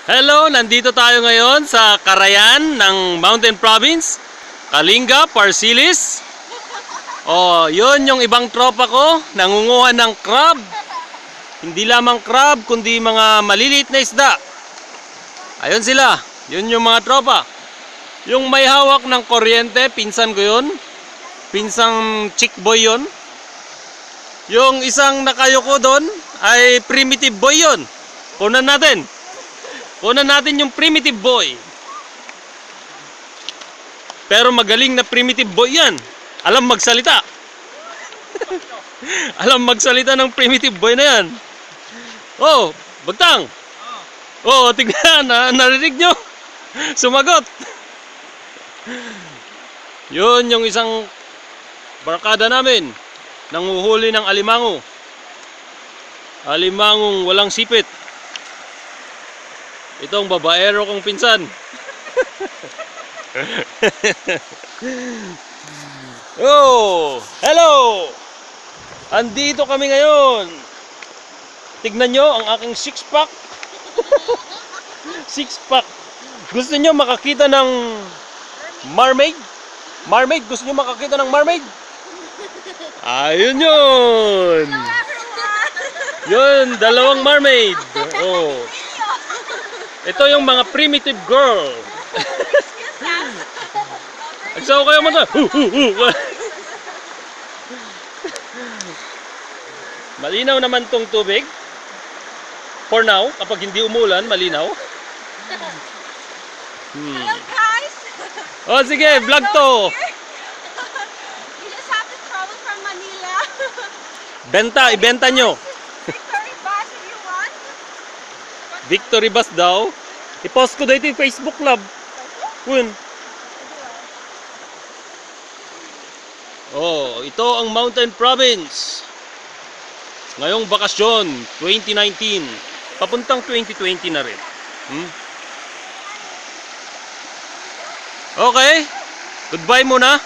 Hello, nandito tayo ngayon sa Carayan ng Mountain Province, Kalinga, Parsilis. Oh, yun yung ibang tropa ko, nangunguha ng crab. Hindi lamang crab, kundi mga maliliit na isda. Ayun sila, yun yung mga tropa. Yung may hawak ng kuryente, pinsan ko yun. Pinsang chick boy yun. Yung isang nakayuko doon ay primitive boy yun. Kunan natin. Kunan natin yung primitive boy. Pero magaling na primitive boy yan. Alam magsalita. Alam magsalita ng primitive boy na yan. Oh, bagtang. Oh, tignan. Narinig nyo? Sumagot. Yun yung isang barkada namin. Nanguhuli ng alimango. Alimangong walang sipit. Itong babaero kong pinsan. Oh, hello! Andito kami ngayon. Tignan nyo ang aking six-pack. Six-pack. Gusto nyo makakita ng mermaid? Mermaid? Gusto nyo makakita ng mermaid? Ayun yun. Yun, dalawang mermaid. Oh. Ito yung mga primitive girl. Agsaw kayo mo to. Malinaw naman tong tubig. For now, kapag hindi umulan, malinaw. Hello guys! Oh, sige, vlog to. You just have to travel from Manila. Benta, ibenta nyo. Victory bus if you want. Victory bus daw. I-post ko dito yung Facebook Lab. Kun. Oh, ito ang Mountain Province. Ngayong bakasyon, 2019. Papuntang 2020 na rin. Okay. Goodbye muna.